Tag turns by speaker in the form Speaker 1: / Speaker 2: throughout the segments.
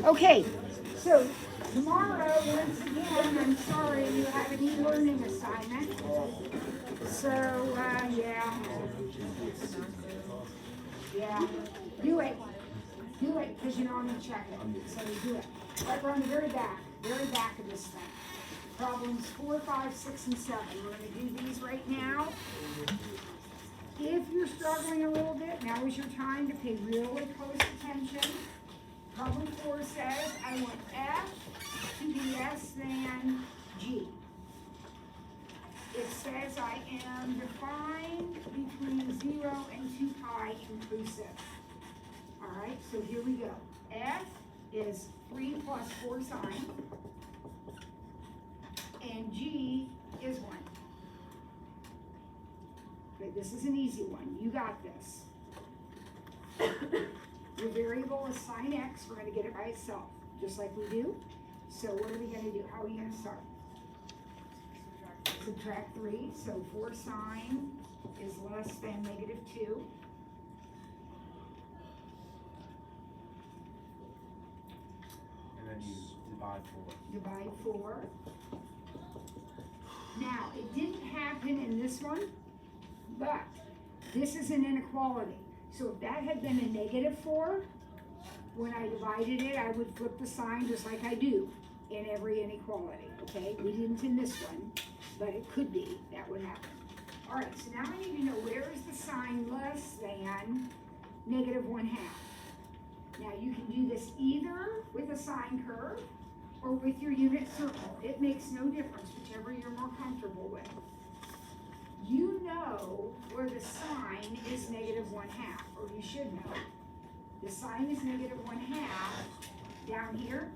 Speaker 1: Okay, so tomorrow, once again, I'm sorry, you have an e-learning assignment. So, yeah. Yeah, do it. Do it, because you know I'm going to check it. So do it. Right, we're on the very back of this thing. Problems 4, 5, 6, and 7. We're going to do these right now. If you're struggling a little bit, now is your time to pay really close attention. Problem 4 says, I want F to be less than G. It says I am defined between 0 and 2 pi inclusive. All right, so here we go. F is 3 plus 4 sine, and G is 1. Okay, this is an easy one. You got this. Your variable is sine x. We're going to get it by itself, just like we do. So what are we going to do? How are we going to start? Subtract 3. So 4 sine is less than negative 2.
Speaker 2: And then you divide 4.
Speaker 1: Divide 4. Now, it didn't happen in this one, but this is an inequality. So if that had been a negative 4, when I divided it, I would flip the sign just like I do in every inequality, okay? We didn't in this one, but it could be. That would happen. All right, so now I need to know where is the sign less than negative 1/2. Now you can do this either with a sine curve or with your unit circle. It makes no difference, whichever you're more comfortable with. You know where the sign is negative 1/2, or you should know. The sign is negative 1/2 down here,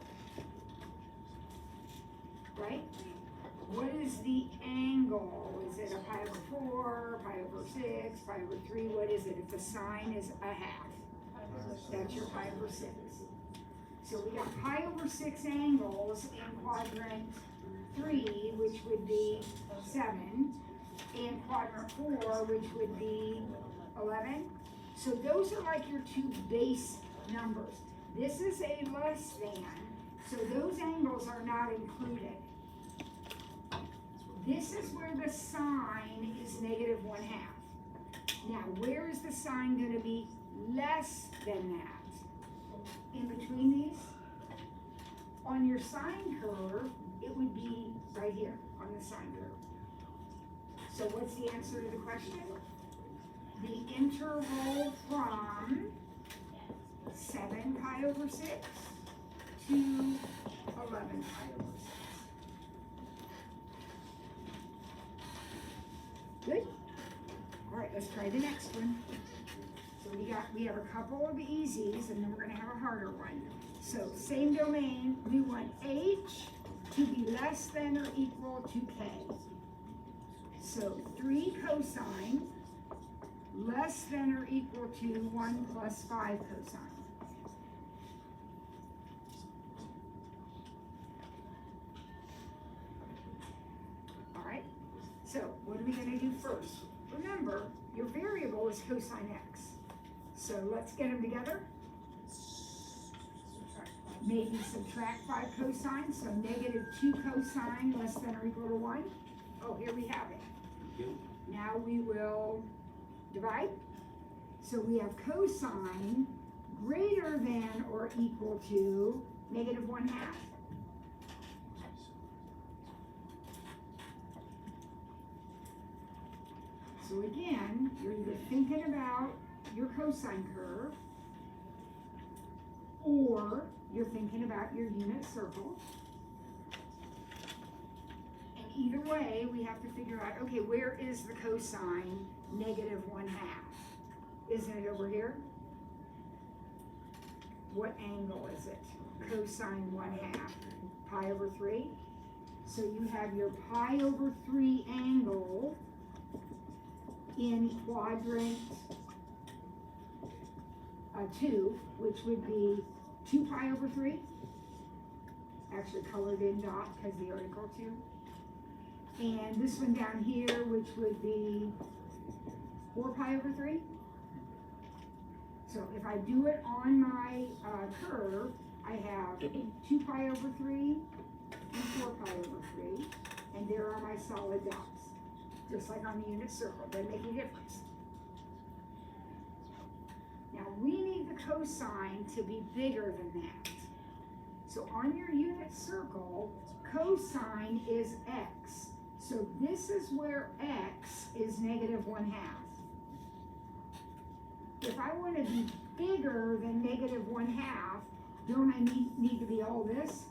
Speaker 1: right? What is the angle? Is it a pi over 4, pi over 6, pi over 3? What is it if the sign is a half? That's your pi over 6. So we got pi over 6 angles in quadrant 3, which would be 7, and quadrant 4, which would be 11. So those are like your two base numbers. This is a less than, so those angles are not included. This is where the sign is negative 1/2. Now, where is the sign going to be less than that? In between these? On your sine curve, it would be right here on the sine curve. So what's the answer to the question? The interval from 7 pi over 6 to 11 pi over 6. Good? All right, let's try the next one. So we have a couple of easies, and then we're going to have a harder one. So same domain, we want h to be less than or equal to k. So 3 cosine less than or equal to 1 plus 5 cosine. All right, so what are we going to do first? Remember, your variable is cosine x. So let's get them together. Maybe subtract 5 cosine, so negative 2 cosine less than or equal to 1. Oh, here we have it. Now we will divide. So we have cosine greater than or equal to negative 1/2. So again, you're either thinking about your cosine curve, or you're thinking about your unit circle. And either way, we have to figure out, okay, where is the cosine negative 1/2? Isn't it over here? What angle is it? Cosine 1/2, pi over 3. So you have your pi over 3 angle in quadrant 2, which would be 2 pi over 3. Actually colored in dot because the article 2. And this one down here, which would be 4 pi over 3. So if I do it on my curve, I have 2 pi over 3 and 4 pi over 3, and there are my solid dots. Just like on the unit circle, doesn't make any difference. Now we need the cosine to be bigger than that. So on your unit circle, cosine is x. So this is where x is negative 1/2. If I want to be bigger than negative 1/2, don't I need to be all this?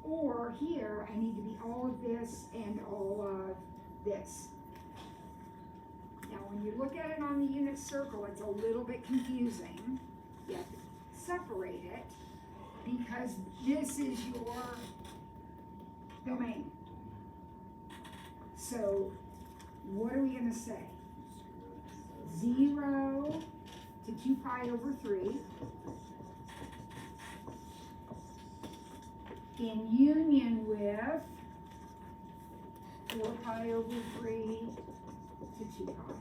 Speaker 1: Or here, I need to be all of this and all of this. Now, when you look at it on the unit circle, it's a little bit confusing. You have to separate it because this is your domain. So, what are we going to say? 0 to 2 pi over 3 in union with 4 pi over 3 to 2 pi.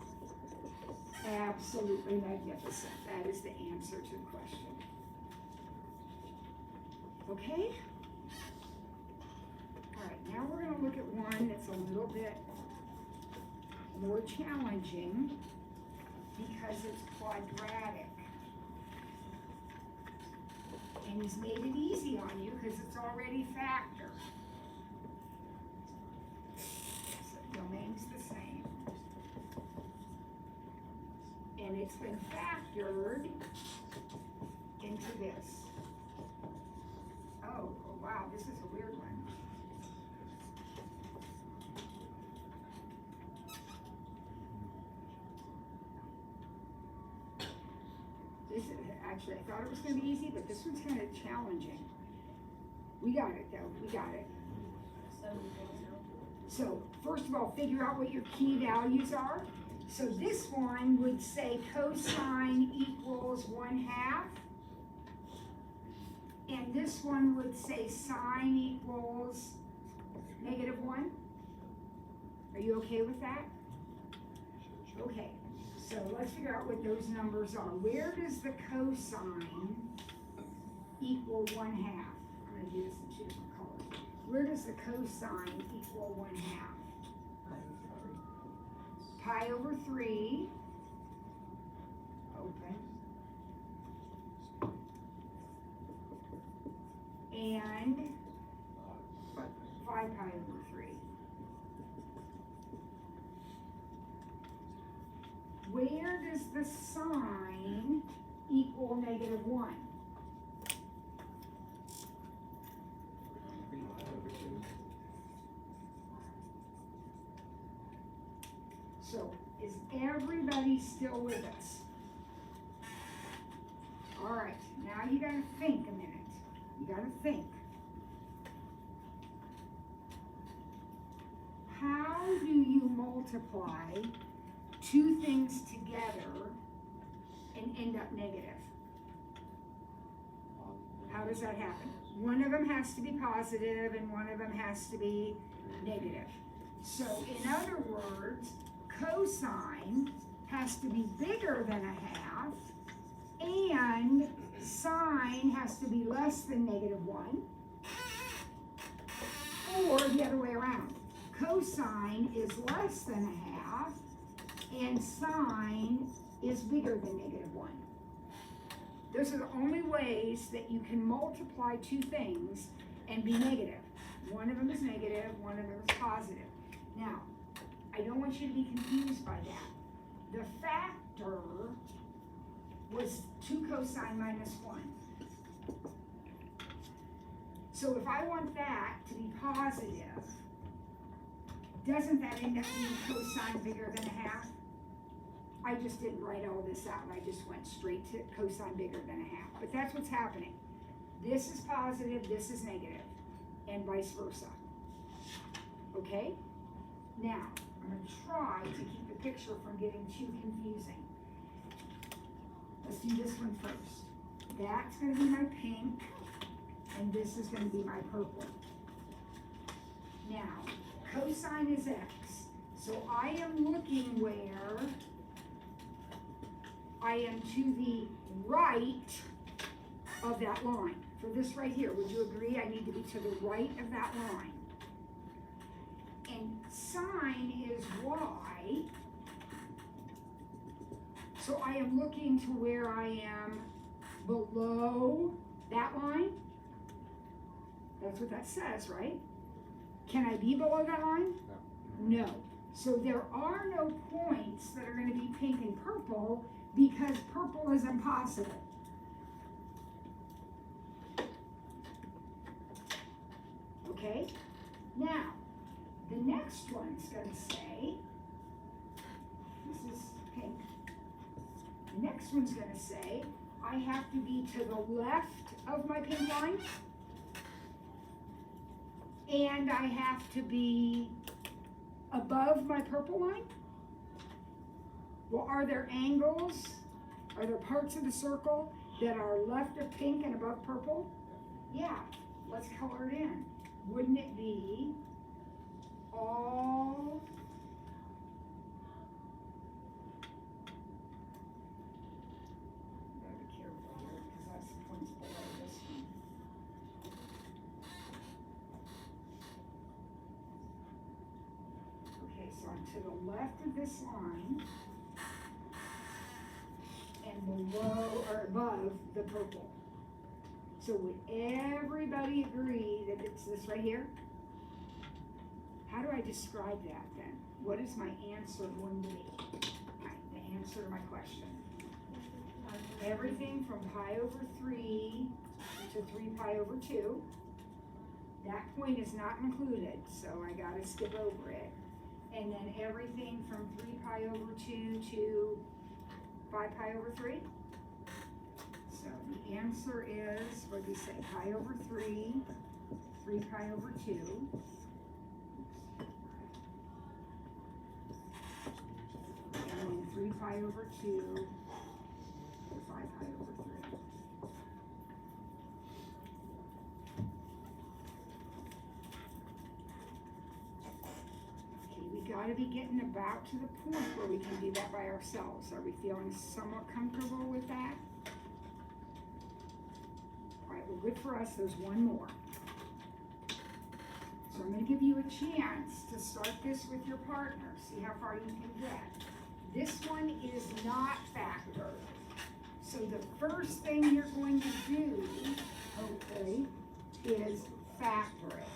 Speaker 1: Absolutely magnificent. That is the answer to the question. Okay? All right, now we're going to look at one that's a little bit more challenging because it's quadratic. And he's made it easy on you because it's already factored. So the domain's the same. And it's been factored into this. Oh, wow, this is a weird one. This is, actually, I thought it was going to be easy, but this one's kind of challenging. We got it, though. We got it. So, first of all, figure out what your key values are. So this one would say cosine equals 1/2. And this one would say sine equals -1. Are you okay with that? Okay. So let's figure out what those numbers are. Where does the cosine equal 1/2? I'm going to do this in 2 different colors. Where does the cosine equal 1/2? Pi over 3. Open. And 5 pi over 3. Where does the sine equal -1? So, is everybody still with us? All right, now you gotta think a minute. You gotta think. How do you multiply 2 things together and end up negative? How does that happen? One of them has to be positive and one of them has to be negative. So in other words, cosine has to be bigger than 1/2 and sine has to be less than -1, or the other way around. Cosine is less than 1/2 and sine is bigger than -1. Those are the only ways that you can multiply 2 things and be negative. One of them is negative, one of them is positive. Now, I don't want you to be confused by that. The factor was 2 cosine minus 1. So if I want that to be positive, doesn't that end up being cosine bigger than 1/2? I just didn't write all this out. I just went straight to cosine bigger than 1/2. But that's what's happening. This is positive, this is negative, and vice versa. Okay? Now, I'm going to try to keep the picture from getting too confusing. Let's do this one first. That's going to be my pink, and this is going to be my purple. Now, cosine is x, so I am looking where I am to the right of that line. For this right here, would you agree I need to be to the right of that line? And sine is y. So I am looking to where I am below that line. That's what that says, right? Can I be below that line? No. So there are no points that are going to be pink and purple because purple is impossible. Okay? Now, the next one's going to say, this is pink. The next one's going to say, I have to be to the left of my pink line, and I have to be above my purple line. Well, are there angles? Are there parts of the circle that are left of pink and above purple? Yeah, let's color it in. Wouldn't it be all gotta be careful here because that's the points below this one. Okay, so I'm to the left of this line and below or above the purple. So would everybody agree that it's this right here? How do I describe that then? What is my answer going to be? The answer to my question. Everything from pi over 3 to 3 pi over 2. That point is not included, so I gotta skip over it. And then everything from 3 pi over 2 to 5 pi over 3. So the answer is, what do you say, pi over 3, 3 pi over 2. And then 3 pi over 2 to 5 pi over 3. Okay, we gotta be getting about to the point where we can do that by ourselves. Are we feeling somewhat comfortable with that? Well, good for us, there's one more. So I'm going to give you a chance to start this with your partner, see how far you can get. This one is not factored. So the first thing you're going to do, hopefully, is factor it.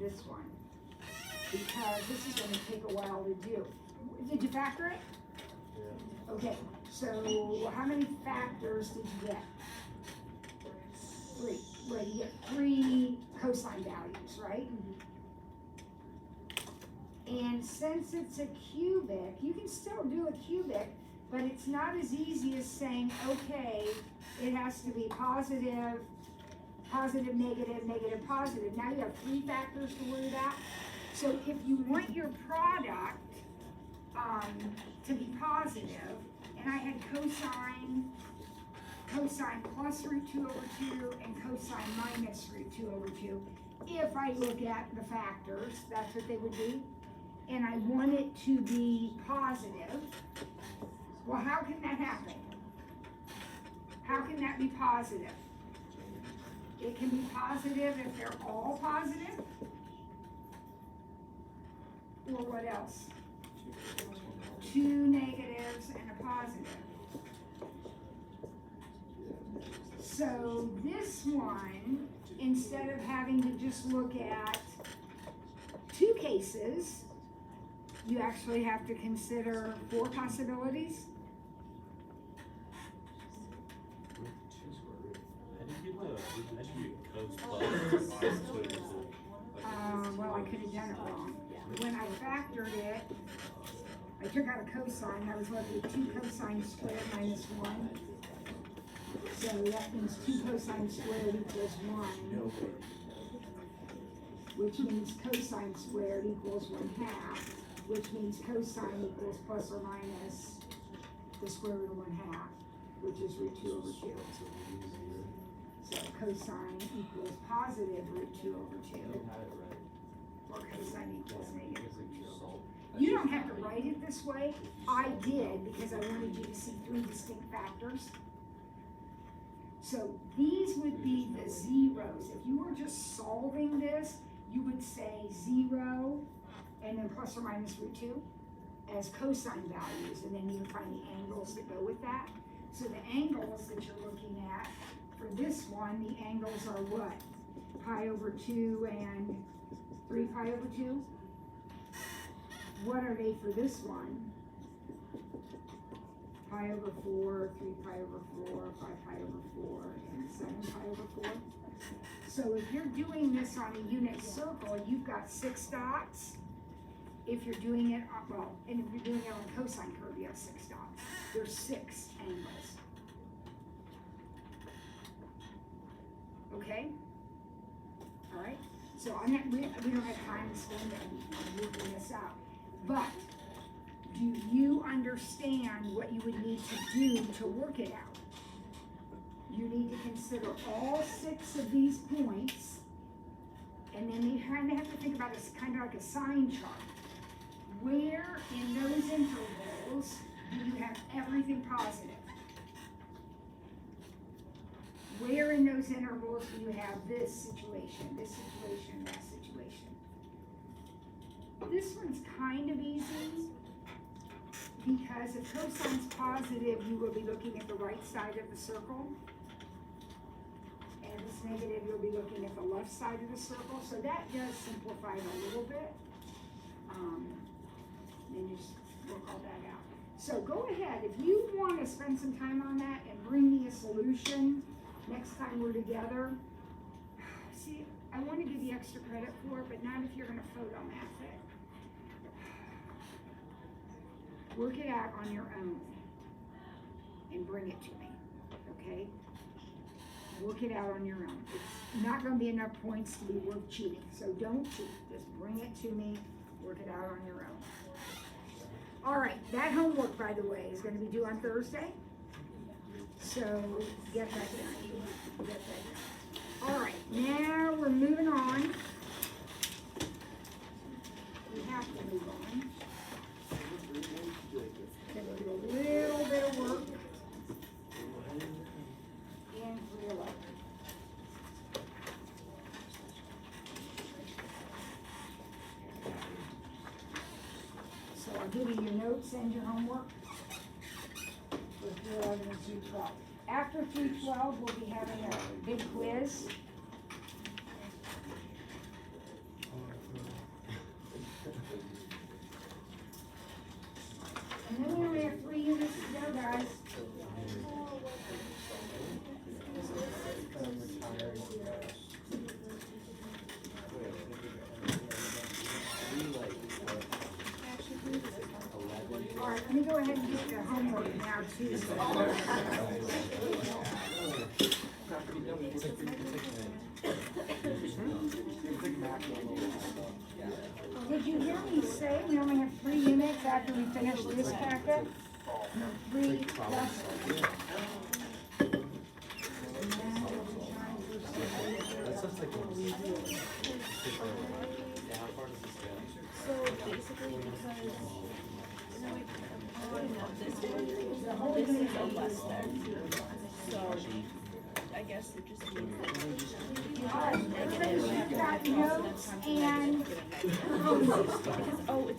Speaker 1: this one, because this is gonna take a while to do. Did you factor it?
Speaker 3: Yeah.
Speaker 1: Okay, so how many factors did you get? 3. Well, you get 3 cosine values, right? And since it's a cubic, you can still do a cubic, but it's not as easy as saying, okay, it has to be positive, positive, negative, negative, positive. Now you have 3 factors to worry about. So if you want your product to be positive, and I had cosine plus root 2 over 2, and cosine minus root 2 over 2. If I look at the factors, that's what they would be. And I want it to be positive. Well, how can that happen? How can that be positive? It can be positive if they're all positive. Or what else? 2 negatives and a positive. So this one, instead of having to just look at 2 cases, you actually have to consider 4 possibilities. Well, I could have done it wrong. When I factored it, I took out a cosine. I was left with 2 cosine squared minus 1. So that means 2 cosine squared equals 1. Which means cosine squared equals 1/2. Which means cosine equals plus or minus the square root of 1/2, which is root 2 over 2. So cosine equals positive root 2 over 2. Or cosine equals negative root 2 over 2. You don't have to write it this way. I did because I wanted you to see 3 distinct factors. So these would be the zeros. If you were just solving this, you would say 0 and then plus or minus root 2 as cosine values, and then you would find the angles that go with that. So the angles that you're looking at for this one, the angles are what? Pi over 2 and 3 pi over 2? What are they for this one? Pi over 4, 3 pi over 4, 5 pi over 4, and 7 pi over 4. So if you're doing this on a unit circle, you've got 6 dots. If you're doing it, and if you're doing it on a cosine curve, you have 6 dots. There's 6 angles. Okay? All right? So we don't have time to spend on working this out. But do you understand what you would need to do to work it out? You need to consider all 6 of these points, and then you kind of have to think about it as kind of like a sign chart. Where in those intervals do you have everything positive? Where in those intervals do you have this situation, that situation? This one's kind of easy, because if cosine's positive, you will be looking at the right side of the circle. And if it's negative, you'll be looking at the left side of the circle. So that does simplify it a little bit. Then you just work all that out. So go ahead, if you want to spend some time on that and bring me a solution next time we're together. See, I want to give you extra credit for it, but not if you're going to photomath it. Work it out on your own and bring it to me, okay? Work it out on your own. It's not going to be enough points to be worth cheating, so don't cheat. Just bring it to me, work it out on your own. All right, that homework, by the way, is going to be due on Thursday, so get that done. All right, now we're moving on. We have to move on. Gonna do a little bit of work in 311. So I'll give you your notes and your homework for 311 and 312. After 312, we'll be having a big quiz. Let me go ahead and get the homework now too. Did you hear me say we only have 3 units after we finish this packet? 3 lessons.
Speaker 3: So basically, because this one, this is a less than. So I guess it just means that.
Speaker 1: Alright, everybody's got notes and
Speaker 3: It's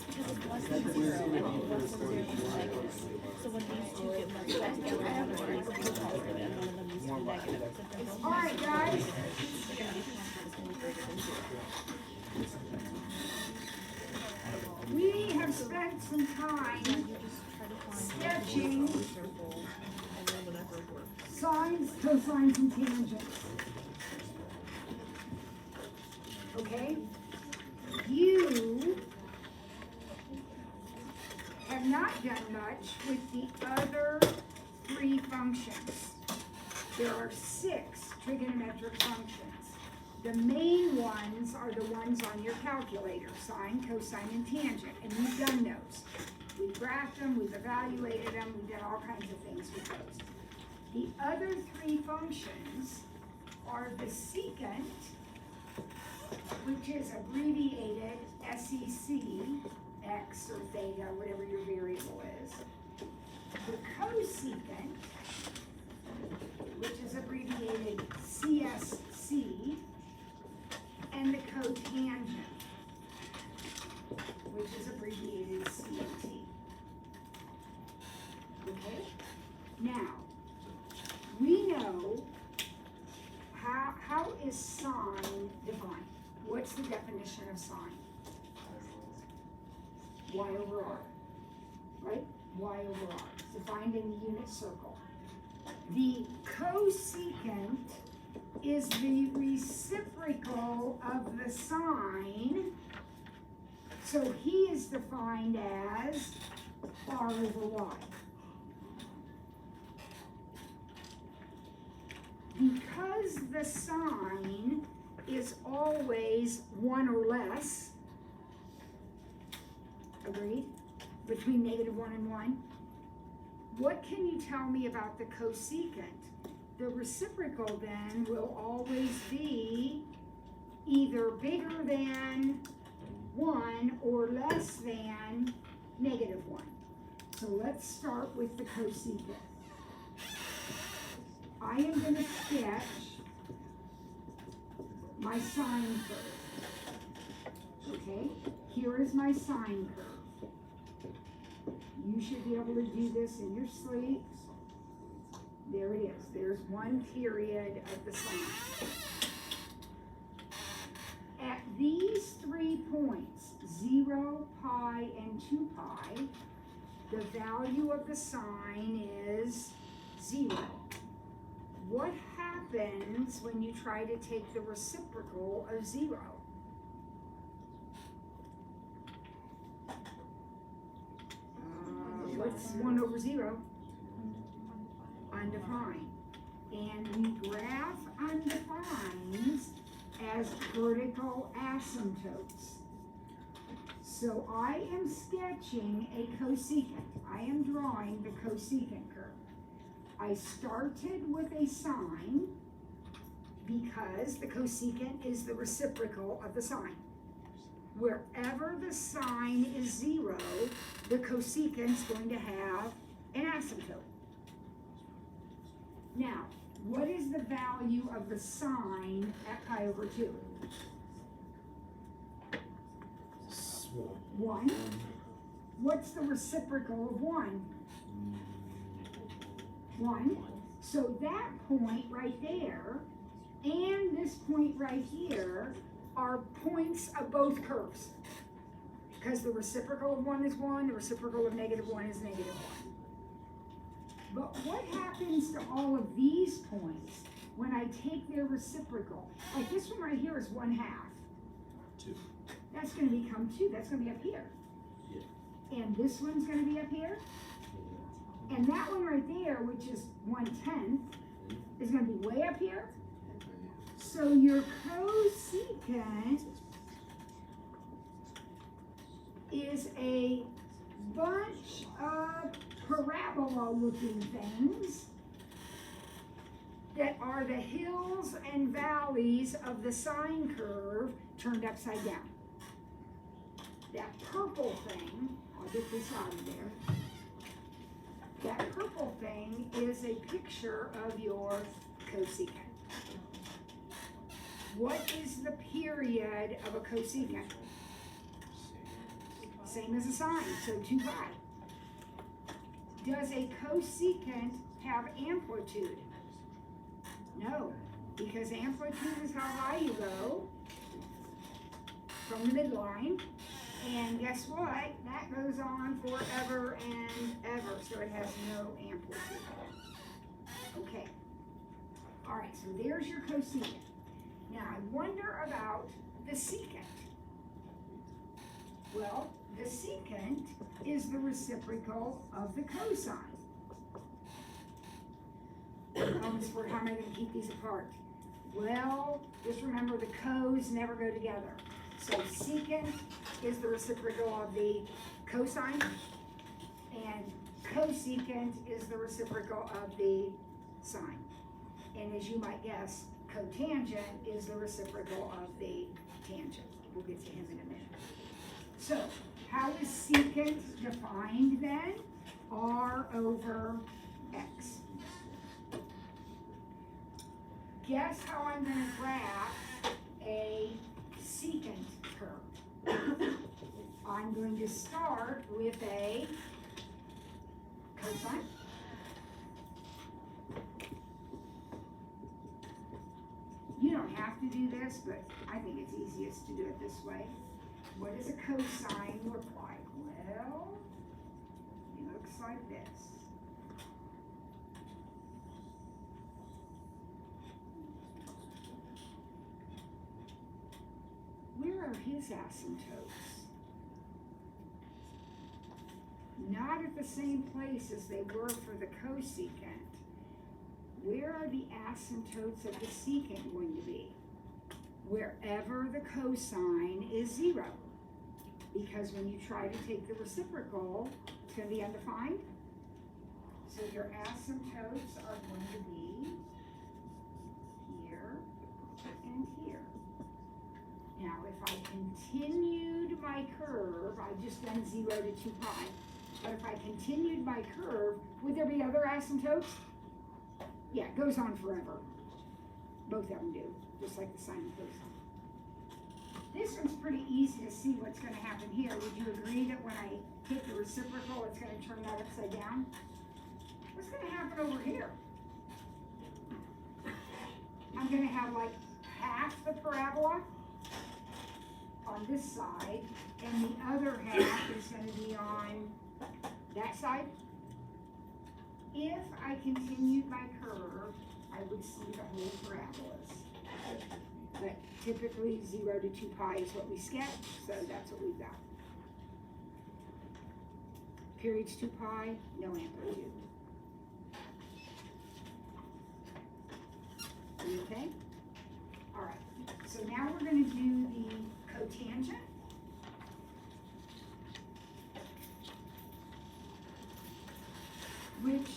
Speaker 3: because it's less than 0 and less than 0 is negative. So when these two get multiplied together, one of them needs to be positive and one of them needs to be negative. So if they're both
Speaker 1: alright guys,
Speaker 3: they're gonna be greater than 0.
Speaker 1: we have spent some time sketching
Speaker 3: And then whatever works.
Speaker 1: sines, cosines, and tangents. Okay? You have not done much with the other 3 functions. There are 6 trigonometric functions. The main ones are the ones on your calculator, sine, cosine, and tangent, and you've done those. We've graphed them, we've evaluated them, we've done all kinds of things with those. The other 3 functions are the secant, which is abbreviated SEC, x or theta, whatever your variable is. The cosecant, which is abbreviated CSC, and the cotangent, which is abbreviated CT. Okay? Now, we know how is sine defined? What's the definition of sine? Y over R, right? Y over R, it's defined in the unit circle. The cosecant is the reciprocal of the sine, so he is defined as R over Y. Because the sine is always 1 or less, agreed, between -1 and 1, what can you tell me about the cosecant? The reciprocal then will always be either bigger than 1 or less than -1. So let's start with the cosecant. I am going to sketch my sine curve. Okay, here is my sine curve. You should be able to do this in your sleep. There it is. There's one period of the sine. At these 3 points, 0, pi, and 2 pi, the value of the sine is 0. What happens when you try to take the reciprocal of 0? What's 1 over 0? Undefined. And we graph undefineds as vertical asymptotes. So I am sketching a cosecant. I am drawing the cosecant curve. I started with a sine because the cosecant is the reciprocal of the sine. Wherever the sine is 0, the cosecant is going to have an asymptote. Now, what is the value of the sine at pi over 2? 1. What's the reciprocal of 1? 1. So that point right there and this point right here are points of both curves. Because the reciprocal of 1 is 1, the reciprocal of -1 is -1. But what happens to all of these points when I take their reciprocal? Like this one right here is 1/2.
Speaker 2: 2.
Speaker 1: That's going to become 2. That's going to be up here.
Speaker 2: Yeah.
Speaker 1: and this one's gonna be up here, and that one right there, which is 1/10, is gonna be way up here. So your cosecant is a bunch of parabola-looking things that are the hills and valleys of the sine curve turned upside down. That purple thing, I'll get this out of there. That purple thing is a picture of your cosecant. What is the period of a cosecant? Same as a sine, so 2 pi. Does a cosecant have amplitude? No, because amplitude is how high you go from the midline. And guess what? That goes on forever and ever, so it has no amplitude. Okay. All right, so there's your cosecant. Now, I wonder about the secant. Well, the secant is the reciprocal of the cosine. How am I going to keep these apart? Well, just remember the cos never go together. So secant is the reciprocal of the cosine, and cosecant is the reciprocal of the sine. And as you might guess, cotangent is the reciprocal of the tangent. We'll get to him in a minute. So, how is secant defined then? R over X. Guess how I'm going to graph a secant curve. I'm going to start with a cosine. You don't have to do this, but I think it's easiest to do it this way. What does a cosine look like? Well, it looks like this. Where are his asymptotes? Not at the same place as they were for the cosecant. Where are the asymptotes of the secant going to be? Wherever the cosine is 0. Because when you try to take the reciprocal, it's going to be undefined. So your asymptotes are going to be here and here. Now, if I continued my curve, I've just done 0 to 2 pi, but if I continued my curve, would there be other asymptotes? Yeah, it goes on forever. Both of them do, just like the sine and cosine. This one's pretty easy to see what's going to happen here. Would you agree that when I take the reciprocal, it's going to turn that upside down? What's going to happen over here? I'm going to have like half the parabola on this side, and the other half is going to be on that side. If I continued my curve, I would see the whole parabolas. But typically 0 to 2 pi is what we sketch, so that's what we've got. Periods 2 pi, no amplitude. Okay? All right, so now we're going to do the cotangent. Which,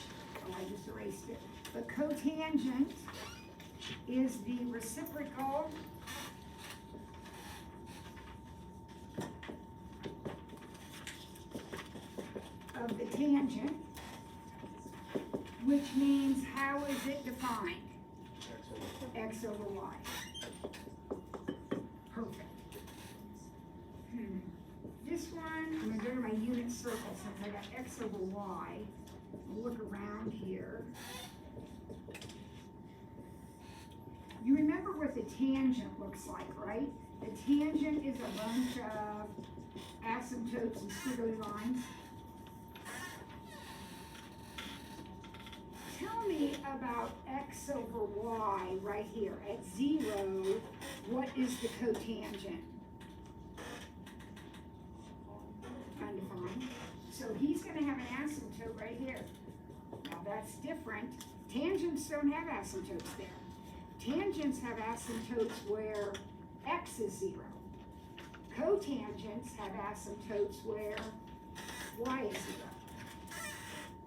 Speaker 1: I just erased it. The cotangent is the reciprocal of the tangent, which means how is it defined? X over y. Perfect. This one, I'm going to go to my unit circle since I got x over y. I'll look around here. You remember what the tangent looks like, right? The tangent is a bunch of asymptotes and squiggly lines. Tell me about x over y right here. At 0, what is the cotangent? Undefined. So he's gonna have an asymptote right here. Now that's different. Tangents don't have asymptotes there. Tangents have asymptotes where x is 0. Cotangents have asymptotes where y is 0.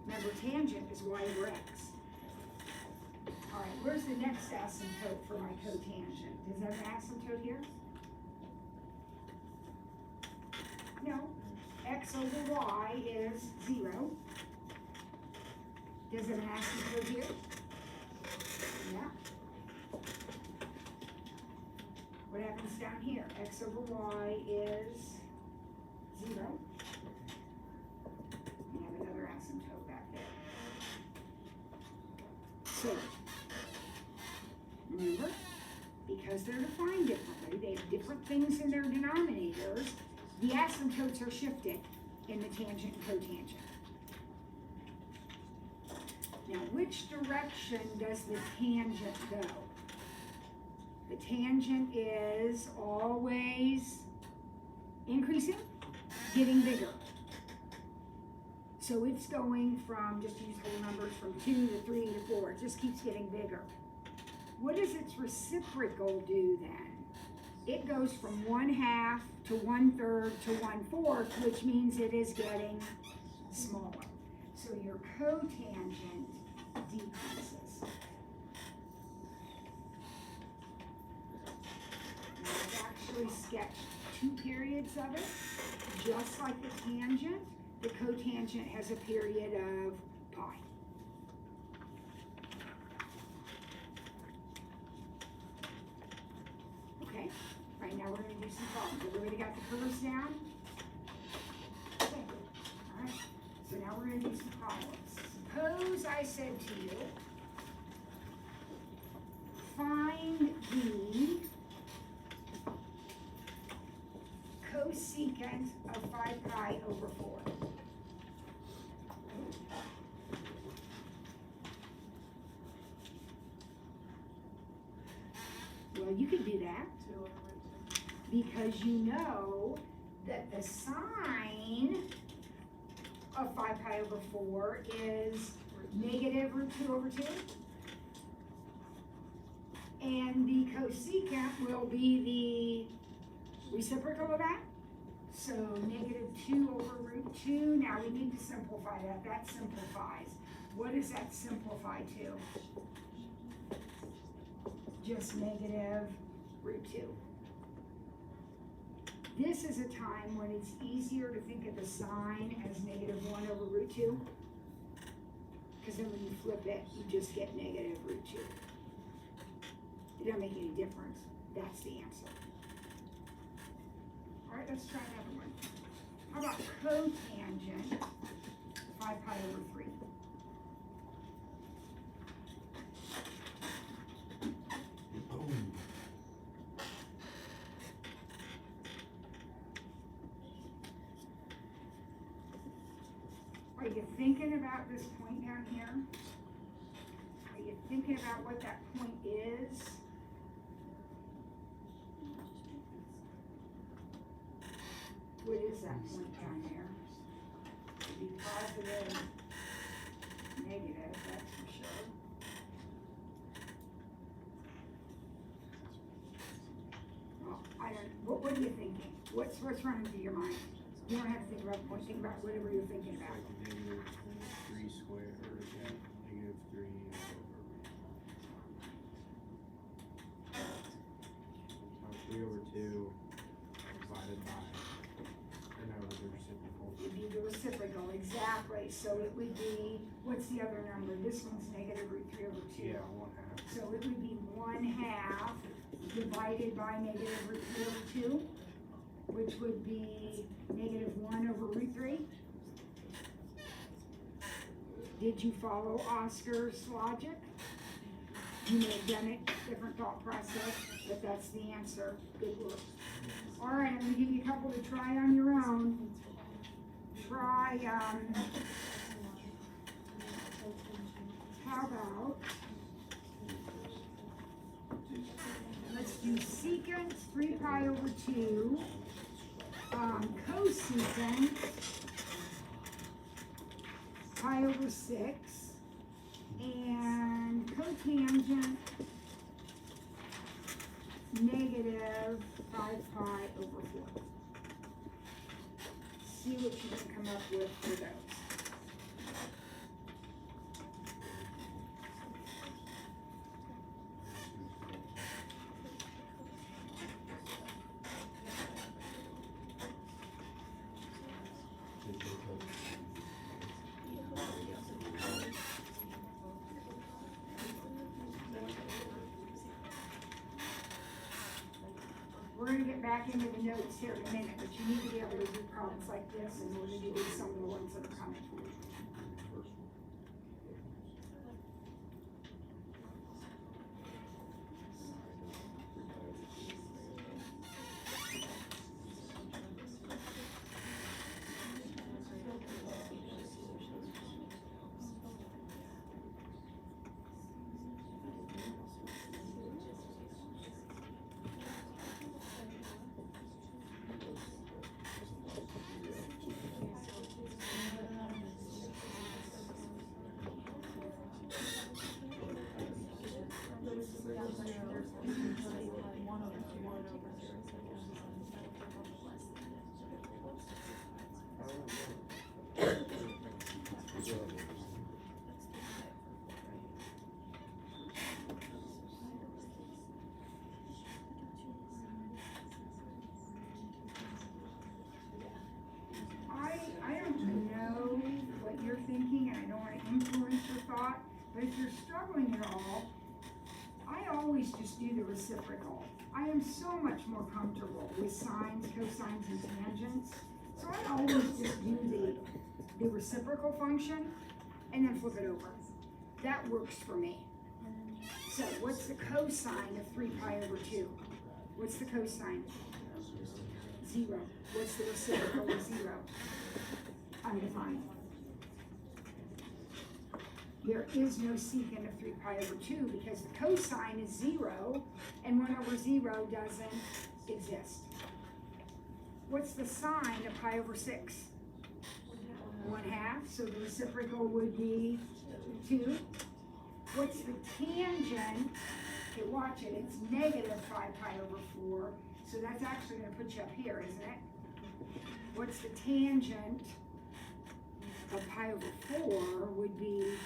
Speaker 1: Remember, tangent is y over x. All right, where's the next asymptote for my cotangent? Does that have an asymptote here? No. X over y is 0. Does it have an asymptote here? Yeah. What happens down here? X over y is 0. We have another asymptote back there. So, remember, because they're defined differently, they have different things in their denominators, the asymptotes are shifted in the tangent and cotangent. Now, which direction does the tangent go? The tangent is always increasing, getting bigger. So it's going from, just to use whole numbers, from 2 to 3 to 4. It just keeps getting bigger. What does its reciprocal do then? It goes from 1/2 to 1/3 to 1/4, which means it is getting smaller. So your cotangent decreases. Now I've actually sketched 2 periods of it. Just like the tangent, the cotangent has a period of pi. Okay, right now we're going to do some problems. Everybody got the curves down? Okay, all right. So now we're going to do some problems. Suppose I said to you, find the cosecant of 5 pi over 4. Well, you could do that because you know that the sine of 5 pi over 4 is negative root 2 over 2. And the cosecant will be the reciprocal of that. So negative 2 over root 2. Now we need to simplify that. That simplifies. What does that simplify to? Just negative root 2. This is a time when it's easier to think of the sine as negative 1 over root 2. Because then when you flip it, you just get negative root 2. It doesn't make any difference. That's the answer. All right, let's try another one. How about cotangent 5 pi over 3? Are you thinking about this point down here? Are you thinking about what that point is? What is that point down there? It'd be positive, negative, that's for sure. Well, I don't, what are you thinking? What's running through your mind? You don't have to think about the point, think about whatever you're thinking about.
Speaker 2: Like negative 3 squared, or yeah, negative 3 over. 3 over 2 divided by, and that was the reciprocal.
Speaker 1: It'd be the reciprocal, exactly. So it would be, what's the other number? This one's negative root 3 over 2.
Speaker 2: Yeah, 1/2.
Speaker 1: So it would be 1/2 divided by negative root 3 over 2, which would be negative 1 over root 3. Did you follow Oscar's logic? You may have done it, different thought process, but that's the answer. Good work. All right, I'm gonna give you a couple to try on your own. Try, how about, let's do secant 3 pi over 2, cosecant over 6, and cotangent negative 5 pi over 4. See what you can come up with for those. We're going to get back into the notes here in a minute, but you need to be able to do problems like this in order to do some of the ones that are coming. I don't know what you're thinking, and I don't want to influence your thought, but if you're struggling at all, I always just do the reciprocal. I am so much more comfortable with sines, cosines, and tangents, so I always just do the reciprocal function and then flip it over. That works for me. So what's the cosine of 3 pi over 2? What's the cosine? 0. What's the reciprocal of 0? Undefined. There is no secant of 3 pi over 2 because the cosine is 0 and 1 over 0 doesn't exist. What's the sine of pi over 6? 1/2, so the reciprocal would be 2. What's the tangent? Okay, watch it, it's negative 5 pi over 4, so that's actually going to put you up here, isn't it? What's the tangent of pi over 4 would be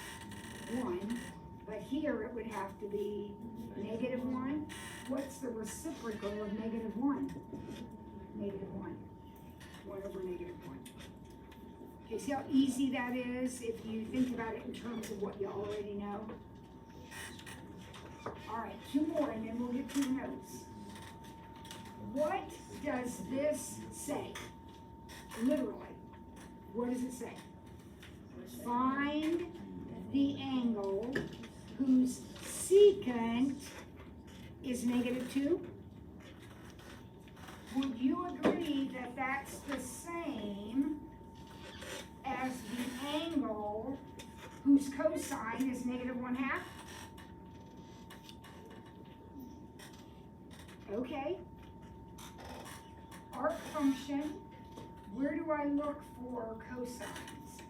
Speaker 1: 1, but here it would have to be negative 1. What's the reciprocal of negative 1? Negative 1. 1 over negative 1. Okay, see how easy that is if you think about it in terms of what you already know? All right, 2 more and then we'll get to the notes. What does this say? Literally, what does it say? Find the angle whose secant is negative 2. Would you agree that that's the same as the angle whose cosine is negative 1/2? Okay. Arc function, where do I look for cosines?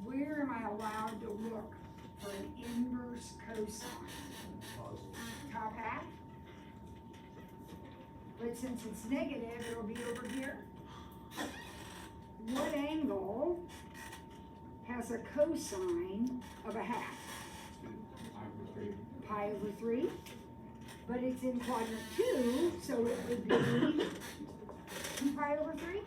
Speaker 1: Where am I allowed to look for an inverse cosine? Top half? But since it's negative, it'll be over here. What angle has a cosine of 1/2? Pi over 3. But it's in quadrant 2, so it would be 2 pi over 3.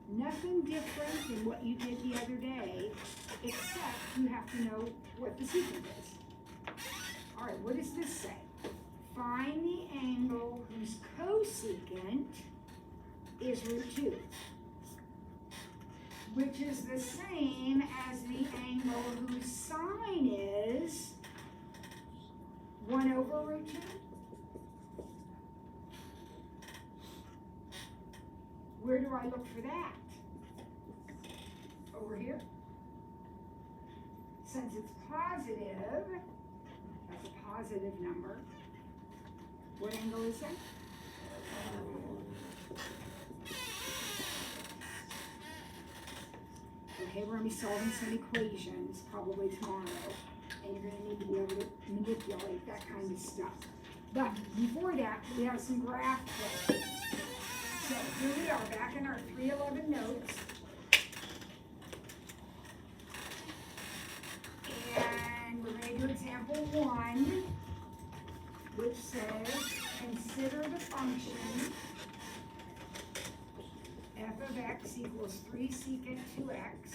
Speaker 1: Nothing different than what you did the other day, except you have to know what the secant is. All right, what does this say? Find the angle whose cosecant is root 2, which is the same as the angle whose sine is 1 over root 2. Where do I look for that? Over here. Since it's positive, that's a positive number. What angle is that? Okay, we're gonna be solving some equations probably tomorrow, and you're gonna need to be able to manipulate that kind of stuff. But before that, we have some graph questions. So here we are, back in our 311 notes. And we're gonna do example 1, which says, consider the function f of x equals 3 secant 2x.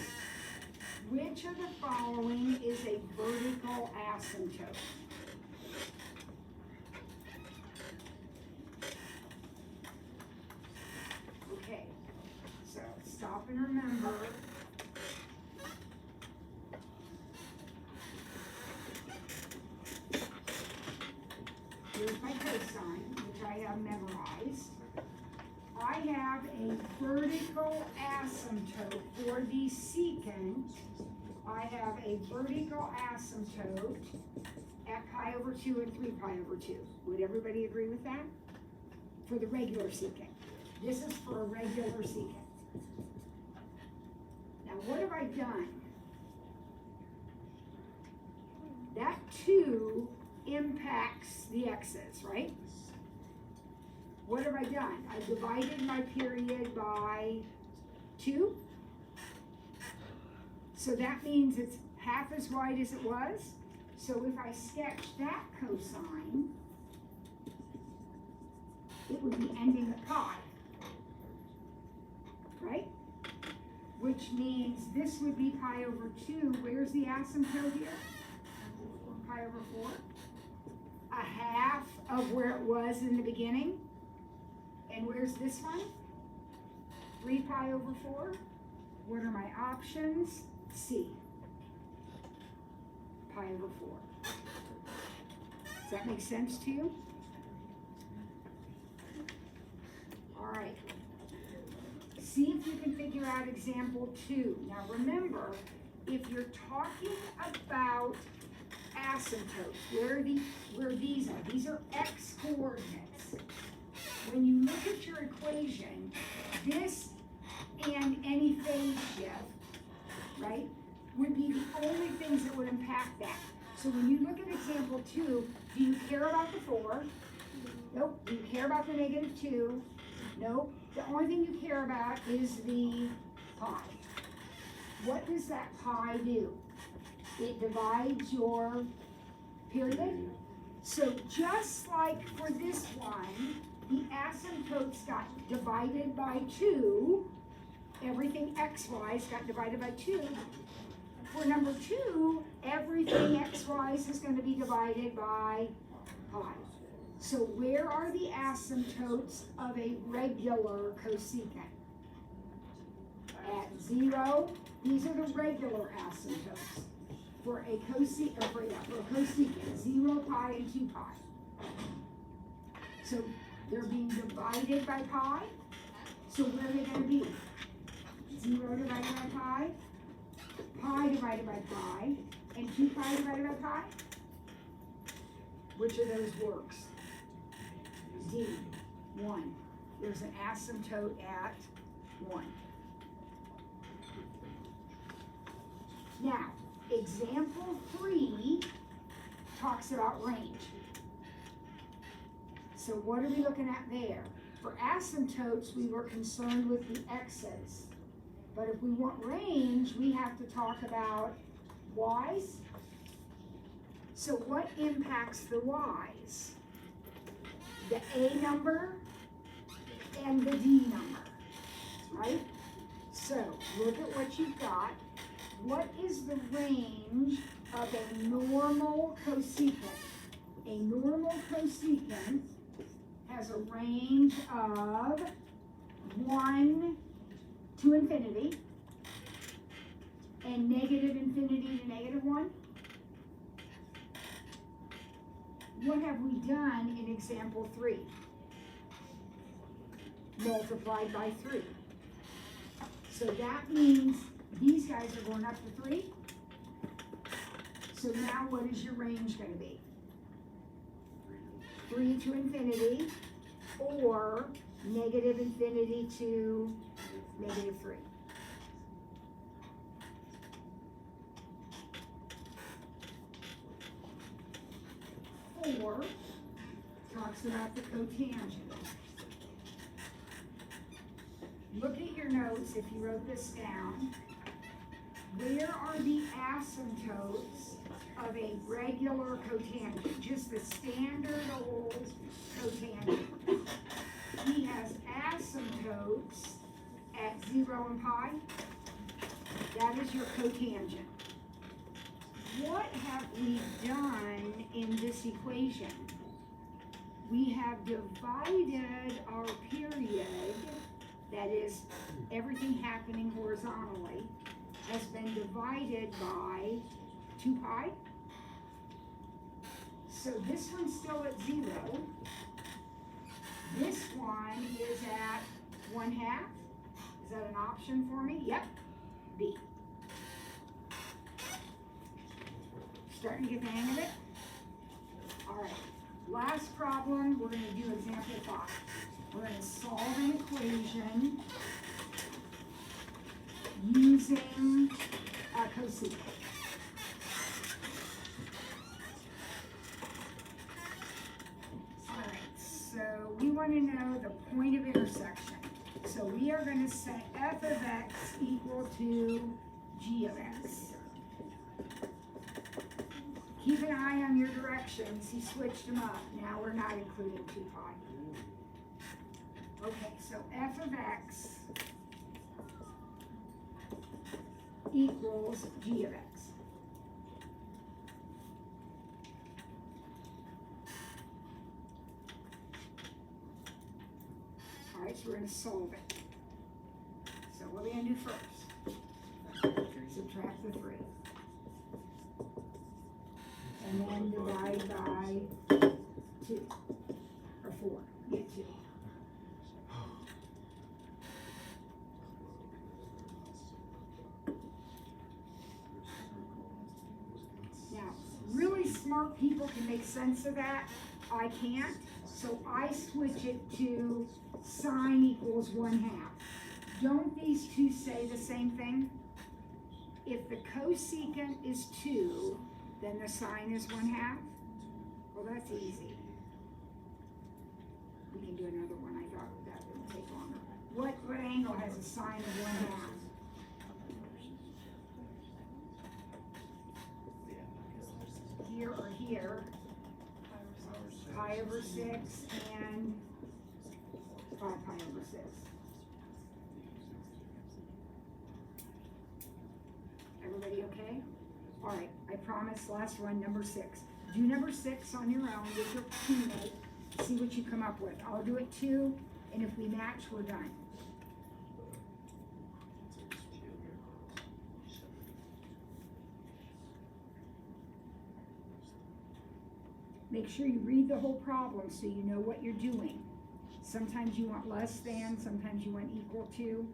Speaker 1: Which of the following is a vertical asymptote? Okay, so stop and remember. Here's my cosine, which I have memorized. I have a vertical asymptote for the secant. I have a vertical asymptote at pi over 2 and 3 pi over 2. Would everybody agree with that? For the regular secant. This is for a regular secant. Now what have I done? That 2 impacts the x's, right? What have I done? I divided my period by 2. So that means it's half as wide as it was. So if I sketch that cosine, it would be ending at pi, right? Which means this would be pi over 2. Where's the asymptote here? Pi over 4. A half of where it was in the beginning. And where's this one? 3 pi over 4. What are my options? C. Pi over 4. Does that make sense to you? All right. See if you can figure out example 2. Now remember, if you're talking about asymptotes, where these are x coordinates. When you look at your equation, this and any phase shift, right, would be the only things that would impact that. So when you look at example 2, do you care about the 4? Nope. Do you care about the -2? Nope. The only thing you care about is the pi. What does that pi do? It divides your period. So just like for this one, the asymptotes got divided by 2. Everything x-wise got divided by 2. For number 2, everything x-wise is going to be divided by pi. So where are the asymptotes of a regular cosecant? At 0, these are the regular asymptotes. For a cosecant, 0, pi, and 2 pi. So they're being divided by pi. So where are they going to be? 0 divided by pi, pi divided by pi, and 2 pi divided by pi? Which of those works? D, 1. There's an asymptote at 1. Now, example 3 talks about range. So what are we looking at there? For asymptotes, we were concerned with the x's. But if we want range, we have to talk about y's. So what impacts the y's? The A number and the D number, right? So look at what you've got. What is the range of a normal cosecant? A normal cosecant has a range of 1 to infinity and negative infinity to negative 1. What have we done in example 3? Multiplied by 3. So that means these guys are going up to 3. So now what is your range going to be? 3 to infinity or negative infinity to negative 3. 4 talks about the cotangent. Look at your notes if you wrote this down. Where are the asymptotes of a regular cotangent? Just the standard old cotangent. He has asymptotes at 0 and pi. That is your cotangent. What have we done in this equation? We have divided our period, that is, everything happening horizontally, has been divided by 2 pi. So this one's still at 0. This one is at 1/2. Is that an option for me? Yep. B. Starting to get the hang of it? All right. Last problem, we're going to do example 5. We're going to solve an equation using a cosecant. All right, so we want to know the point of intersection. So we are going to set f of x equal to g of x. Keep an eye on your directions. He switched them up. Now we're not including 2 pi. Okay, so f of x equals g of x. All right, so we're going to solve it. So what are we going to do first? Subtract the 3. And then divide by 2, or 4, get 2. Now, really smart people can make sense of that. I can't, so I switch it to sine equals 1/2. Don't these two say the same thing? If the cosecant is 2, then the sine is 1/2. Well, that's easy. We can do another one. I thought that would take longer. What angle has a sine of 1/2? Here or here? Pi over 6 and 5 pi over 6. Everybody okay? All right, I promise, last one, number 6. Do number 6 on your own with your teammate, see what you come up with. I'll do it too, and if we match, we're done. Make sure you read the whole problem so you know what you're doing. Sometimes you want less than, sometimes you want equal to.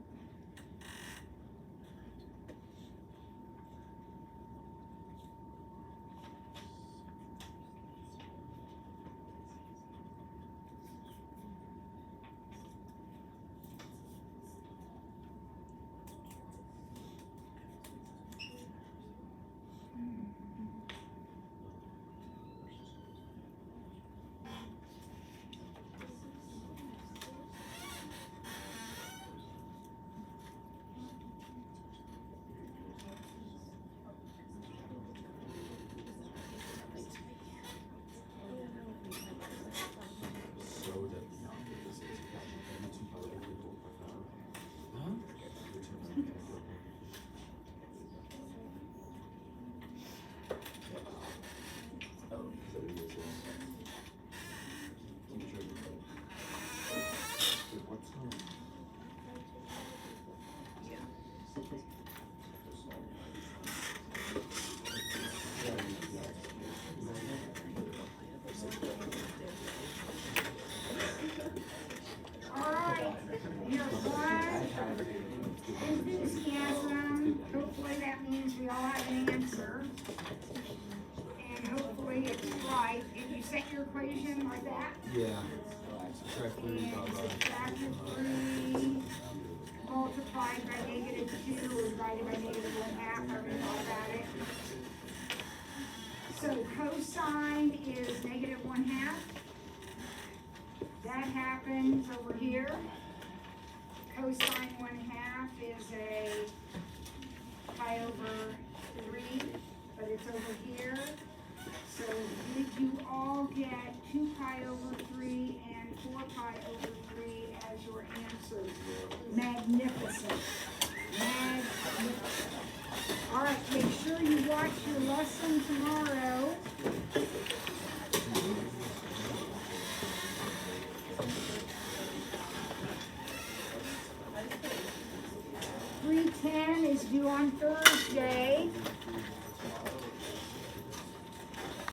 Speaker 1: Enthusiasm, hopefully that means we all have an answer. And hopefully it's right. Did you set your equation like that?
Speaker 2: Yeah. Subtract 3,
Speaker 1: And
Speaker 2: blah, blah.
Speaker 1: subtracted 3, multiplied by negative 2, or divided by negative 1/2, however you thought about it. So cosine is -1/2. That happens over here. Cosine 1/2 is a pi/3, but it's over here. So did you all get 2 pi/3 and 4 pi/3 as your answers? Magnificent. Magnificent. All right, make sure you watch your lesson tomorrow. $310 is due on Thursday.